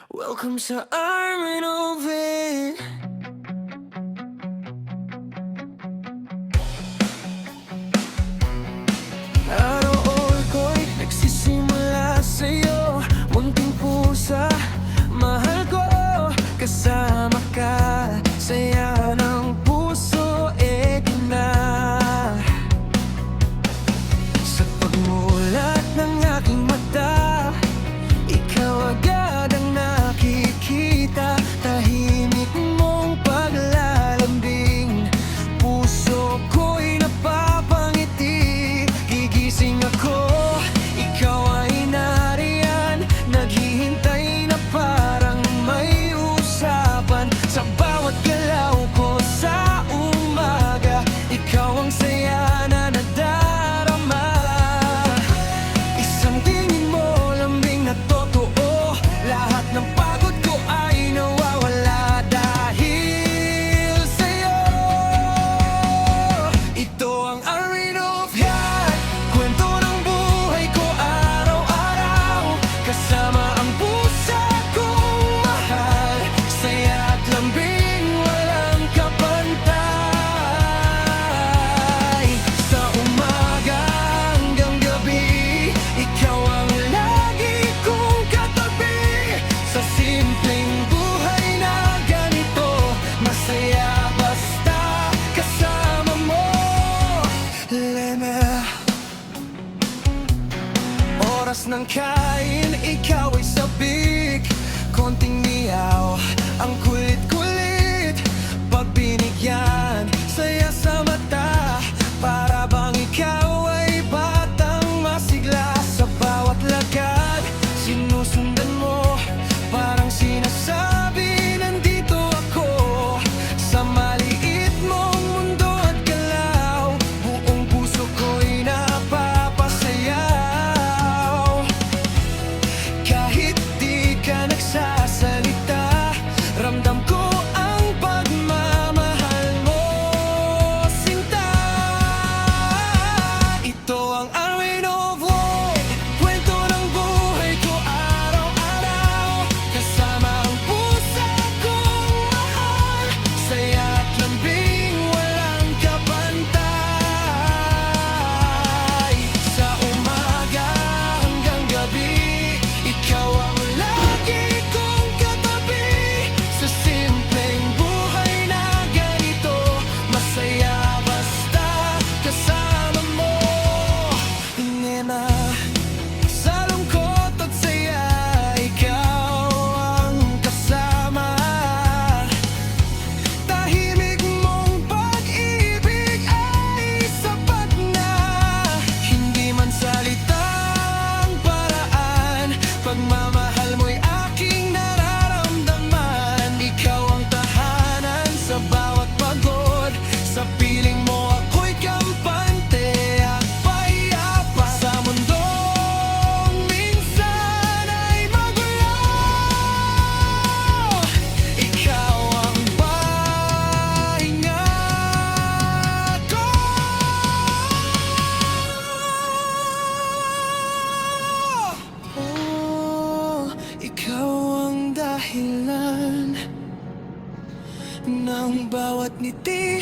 Welcome sa Armin Oven. Araw-all ko'y nagsisimula sa'yo. Munting pusa, mahal ko, kasama ka. Saya ng puso, eto na. Sa pagmulat ng aking mata, ikaw agad ang nakikita. Tahimik mong paglalambing, puso ko'y napapangiti. Gigising ako, ikaw ay nariyan, naghihintay na parang may usapan. Sa bawat galaw ko sa umaga, ikaw ang saya na nadarama. Isang tingin mo, lambing na totoo. Lahat ng pagod ko ay nawawala dahil sa'yo. Ito ang Armin of Yan, kwento ng buhay ko araw-araw. Kasama ang pusa kong mahal, saya at lambing walang kapantay. Sa umaga hanggang gabi, ikaw ang lagi kong katabi. Sa simpleng buhay na ganito, masaya basta kasama mo. Lena, oras ng kain, ikaw ay sabik. Konting miyaw, ang kulit-kulit. Pag binigyan, saya sa mata. Para bang ikaw ay batang masigla. Sa bawat lakad, sinusundan mo. Parang sinasabi, nandito ako. Sa maliit mong mundo at galaw, buong puso ko'y napapasayaw. Kahit di ka nagsasalita, ramdam ko ang pagmamahal mo, sinta. Ito ang Armin of Love, kwento ng buhay ko araw-araw. Kasama ang pusa kong mahal, saya at lambing walang kapantay. Sa umaga hanggang gabi, ikaw ang lagi kong katabi. Sa simpleng buhay na ganito, masaya basta kasama mo. Nena, sa lungkot at saya, ikaw ang kasama. Tahimik mong pag-ibig ay sapat na. Hindi man salitang paraan, pagmamahal mo'y aking nararamdaman. Ikaw ang tahanan sa bawat pagod. Sa piling mo ako'y kampante at payapa. Sa mundong minsan ay magulo, ikaw ang pahinga ko. Oh, ikaw ang dahilan ng bawat ngiti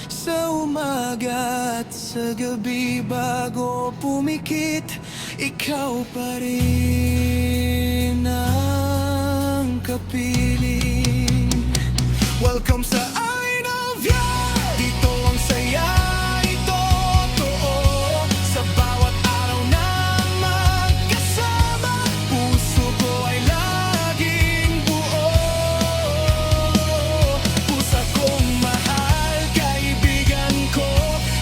sa umaga at sa gabi. Bago pumikit, ikaw pa rin ang kapiling. Welcome sa Armin of Yan. Dito ang saya, ito totoo. Sa bawat araw na magkasama, puso ko ay laging buo. Pusa kong mahal, kaibigan ko.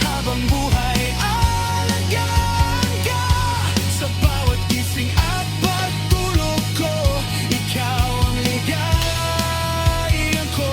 Habang buhay, alagaan ka. Sa bawat gising at pagtulog ko, ikaw ang ligayan ko.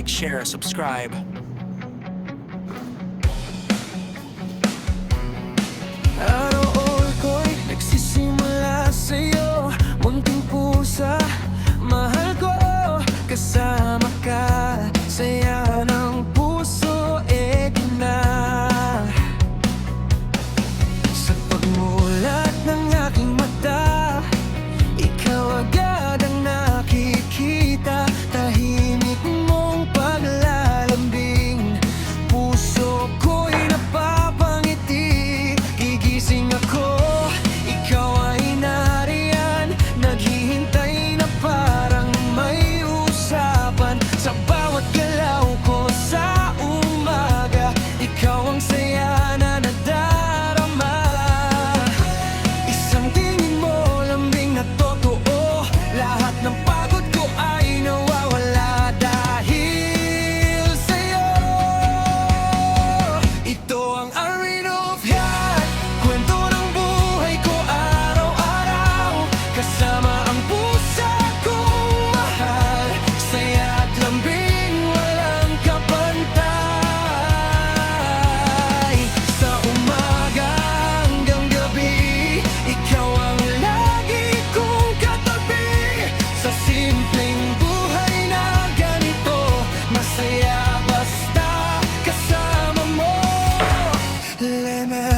like, share, subscribe. Araw ko'y nagsisimula sa'yo, munting pusa, mahal ko, kasama ka, saya ng puso, di na. Sa pagmulat ng aking mata, ikaw agad ang nakikita, tahimik mong paglalambing, puso ko'y napapangiti, gigising ako, ikaw ay nariyan, naghihintay na parang may usapan, sa bawat galaw ko sa umaga, ikaw ang saya na nadarama. Isang tingin mo, lambing na totoo, lahat ng pagod ko ay nawawala dahil sa'yo. Ito ang Armin of Yan, kwento ng buhay ko araw-araw, kasama ang pusa kong mahal, saya at lambing walang kapantay. Sa umaga hanggang gabi, ikaw ang lagi kong katabi, sa simpleng buhay na ganito, masaya basta kasama mo. Leme,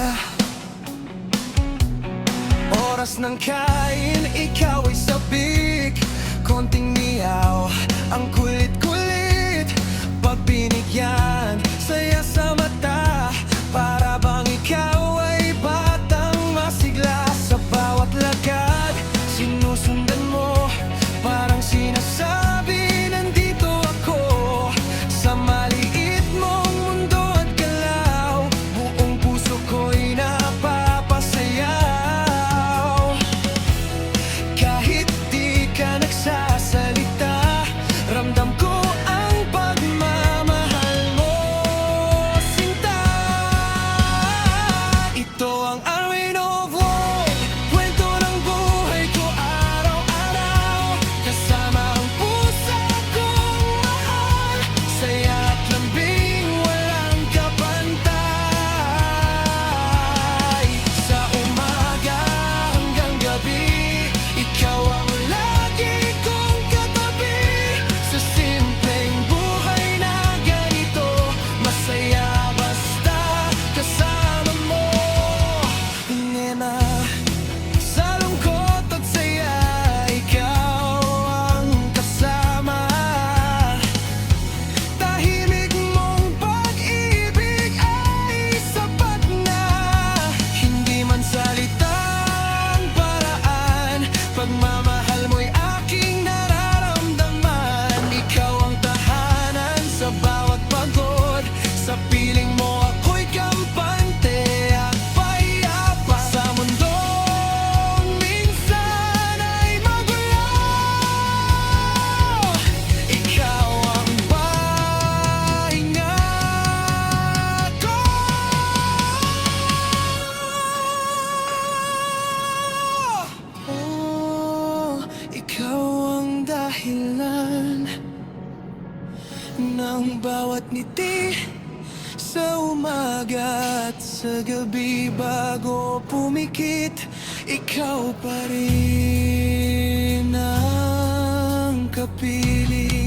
oras ng kain, ikaw ay sabik, konting niyaw, ang kulit-kulit, pag binigyan, saya sa mata, para bang ikaw ay batang masigla, sa bawat lakad, sinusundan mo, parang sinasabi, nandito ako, sa maliit mong mundo at galaw, buong puso ko'y napapasayaw. Kahit di ka nagsasalita, ramdam ko ang pagmamahal mo, sinta. Ito ang Armin of World, kwento ng buhay ko araw-araw, kasama ang pusa kong mahal, saya at lambing walang kapantay. Sa umaga hanggang gabi, ikaw ang lagi kong katabi, sa simpleng buhay na ganito, masaya basta kasama mo. Nena, sa lungkot at saya, ikaw ang kasama, tahimik mong pag-ibig ay sapat na, hindi man salitang paraan, pagmamahal mo'y aking nararamdaman, ikaw ang tahanan sa bawat pagod, sa piling mo ako'y kampante at payapa, sa mundong minsan ay magulo, ikaw ang pahinga ko. Oh, ikaw ang dahilan ng bawat ngiti, sa umaga at sa gabi, bago pumikit, ikaw pa rin ang kapiling.